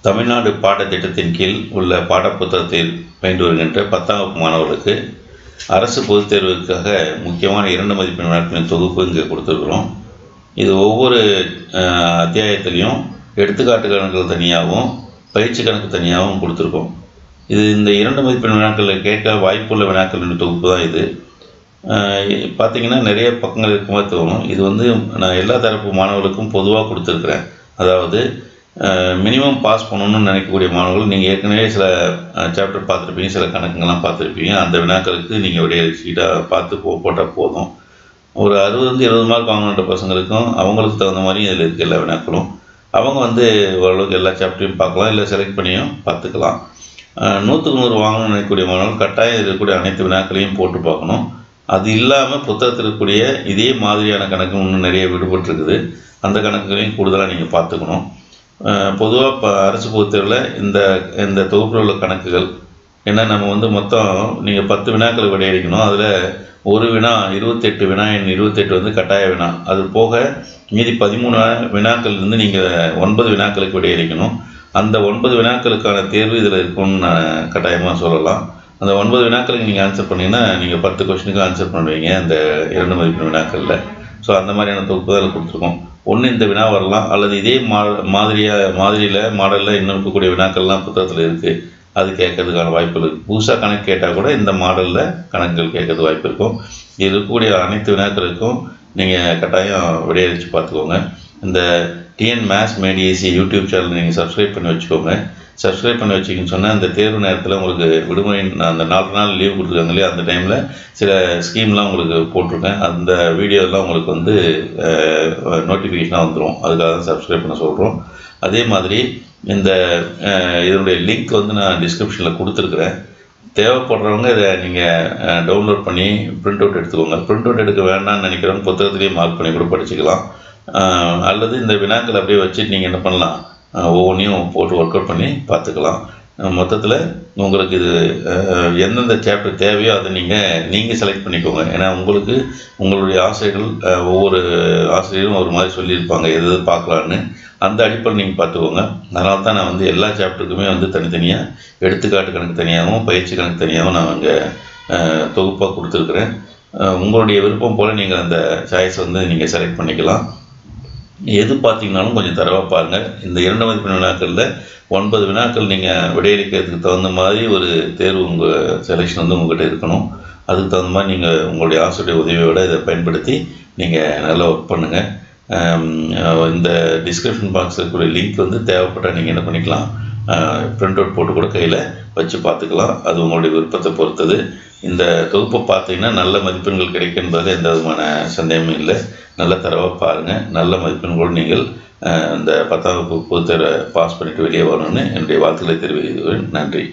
தமிழ்நாடு பாடத்திட்டத்தின் கீழ் உள்ள பாடப்புத்தகத்தை பயின்று வருகின்ற 10ஆம் வகுப்பு மாணவர்களுக்கு அரசு பொதுத் தேர்வுக்காக முக்கியமான 2 மதிப்பெண் வினாக்களின் தொகுப்பு இங்கே கொடுத்துருக்குறோம். இது ஒவ்வொரு அத்தியாயத்திலையும் எடுத்துக்காட்டு கணக்குகள் தனியாகவும் பயிற்சி கணக்கு தனியாகவும் கொடுத்துருக்கோம். இது இந்த 2 மதிப்பெண் வினாக்களில் கேட்க வாய்ப்புள்ள வினாக்களின் தொகுப்பு தான் இது. பார்த்திங்கன்னா நிறைய பக்கங்கள் இருக்குமா தோணும். இது நான் எல்லா தரப்பு மாணவர்களுக்கும் பொதுவாக கொடுத்துருக்குறேன். அதாவது மினிமம் பாஸ் பண்ணணும்னு நினைக்கக்கூடிய மாணவர்கள் நீங்கள் ஏற்கனவே சில சாப்டர் பார்த்துருப்பீங்க, சில கணக்குங்கள்லாம் பார்த்துருப்பீங்க. அந்த வினாக்களுக்கு நீங்கள் விடைய சீட்டாக பார்த்து போட்டால் போதும். ஒரு 60-70 மார்க் வாங்கின பசங்களுக்கும் அவங்களுக்கு தகுந்த மாதிரி இதில் இருக்க எல்லா வினாக்களும் அவங்க ஓரளவுக்கு எல்லா சாப்டரையும் பார்க்கலாம், இல்லை செலக்ட் பண்ணியும் பார்த்துக்கலாம். 100க்கு 100 வாங்கணும்னு நினைக்கக்கூடிய மாணவர்கள் கட்டாயம் இருக்கக்கூடிய அனைத்து வினாக்களையும் போட்டு பார்க்கணும். அது இல்லாமல் புத்தகத்தில் இருக்கக்கூடிய இதே மாதிரியான கணக்கு இன்னும் நிறைய விடுபட்டுருக்குது. அந்த கணக்குகளையும் கூடுதலாக நீங்கள் பார்த்துக்கணும். பொதுவாக அரசு பொதுத் தேர்வில் இந்த தொகுப்பில் உள்ள கணக்குகள் ஏன்னா நம்ம மொத்தம் நீங்கள் 10 வினாக்கள் விடையடிக்கணும். அதில் ஒரு வினா 28 வினா எண் 28 கட்டாய வினா. அது போக மீதி 13 வினாக்கள் நீங்கள் 9 வினாக்களுக்கு விடையடிக்கணும். அந்த 9 வினாக்களுக்கான தேர்வு இதில் இருக்கும்னு நான் கட்டாயமாக சொல்லலாம். அந்த 9 வினாக்களுக்கு நீங்கள் ஆன்சர் பண்ணிங்கன்னா நீங்கள் 10 கொஸ்டினுக்கு ஆன்சர் பண்ணுவீங்க அந்த 2 மதிப்பெண் வினாக்களில். ஸோ அந்த மாதிரியான தொகுப்பு தான் அதில் கொடுத்துருக்கோம். ஒன்று இந்த வினா வரலாம், அல்லது இதே மாடலில் இன்னும் இருக்கக்கூடிய வினாக்கள்லாம் புத்தகத்தில் இருக்குது. அது கேட்கறதுக்கான வாய்ப்புகள் இருக்குது. புதுசாக கணக்கு கேட்டால் கூட இந்த மாடலில் கணக்குகள் கேட்கறது வாய்ப்பு இருக்கும். இது இருக்கக்கூடிய அனைத்து வினாக்களுக்கும் நீங்கள் கட்டாயம் விடையளித்து பார்த்துக்கோங்க. இந்த TN maths mat easy YouTube channel நீங்கள் சப்ஸ்கிரைப் பண்ணி வச்சுக்கோங்க. சப்ஸ்கிரைப் பண்ணி வச்சிங்கன்னு சொன்னால் அந்த தேர்வு நேரத்தில் உங்களுக்கு விடுமுறை அந்த 4 நாள் லீவ் கொடுத்துருக்காங்க இல்லையா, அந்த டைமில் சில ஸ்கீம்லாம் உங்களுக்கு போட்டிருக்கேன். அந்த வீடியோலாம் உங்களுக்கு நோட்டிஃபிகேஷனாக வந்துடும். அதுக்காக தான் சப்ஸ்கிரைப் பண்ண சொல்கிறோம். அதே மாதிரி இதனுடைய லிங்க் நான் டிஸ்கிரிப்ஷனில் கொடுத்துருக்குறேன். தேவைப்படுறவங்க இதை நீங்கள் டவுன்லோட் பண்ணி பிரிண்ட் அவுட் எடுத்துக்கோங்க. பிரிண்ட் அவுட் எடுக்க வேண்டாம்னு நினைக்கிறவங்க புத்தகத்திலேயே மார்க் பண்ணி கூட படிச்சுக்கலாம். அல்லது இந்த வினாக்கள் அப்படியே வச்சுட்டு நீங்கள் என்ன பண்ணலாம், ஒவ்வொன்றையும் போட்டு ஒர்க் அவுட் பண்ணி பார்த்துக்கலாம். மொத்தத்தில் உங்களுக்கு இது எந்தெந்த சாப்டர் தேவையோ அதை நீங்கள் செலக்ட் பண்ணிக்கோங்க. ஏன்னா உங்களுடைய ஆசிரியர்கள் ஒவ்வொரு ஆசிரியரும் ஒரு மாதிரி சொல்லியிருப்பாங்க எது பார்க்கலான்னு. அந்த அடிப்படையில் நீங்கள் பார்த்துக்கோங்க. அதனால தான் நான் எல்லா சாப்டருக்குமே தனித்தனியாக எடுத்துக்காட்டு கணக்கு தனியாகவும் பயிற்சி கணக்கு தனியாகவும் நான் அங்கே தொகுப்பாக கொடுத்துருக்குறேன். உங்களுடைய விருப்பம் போல் நீங்கள் அந்த சாய்ஸ் நீங்கள் செலக்ட் பண்ணிக்கலாம். எது பார்த்தீங்கன்னாலும் கொஞ்சம் தரவாக பாருங்கள். இந்த 2 மதிப்பெண் வினாக்களில் 9 வினாக்கள் நீங்கள் விடையளிக்கிறதுக்கு தகுந்த மாதிரி ஒரு தேர்வு உங்கள் செலெக்ஷன் உங்கள்கிட்ட இருக்கணும். அதுக்கு தகுந்த மாதிரி நீங்கள் உங்களுடைய ஆசிரியருடைய உதவியோடு இதை பயன்படுத்தி நீங்கள் நல்லா ஒர்க் பண்ணுங்கள். இந்த டிஸ்கிரிப்ஷன் பாக்ஸில் இருக்கிற லிங்க் தேவைப்பட்டால் நீங்கள் என்ன பண்ணிக்கலாம், பிரிண்ட் அவுட் போட்டு கூட கையில் வச்சு பார்த்துக்கலாம். அது உங்களுடைய விருப்பத்தை பொறுத்தது. இந்த தொகுப்பை பார்த்தீங்கன்னா நல்ல மதிப்பெண்கள் கிடைக்கின்றது எந்த விதமான சந்தேகமும் இல்லை. நல்ல தரவாக பாருங்கள். நல்ல மதிப்பெண்களோடு நீங்கள் இந்த 10ஆம் வகுப்பு பொதுத் தேர்வை பாஸ் பண்ணிவிட்டு வெளியே வரணும்னு என்னுடைய வாழ்த்துக்களை தெரிவிக்கிறேன். நன்றி.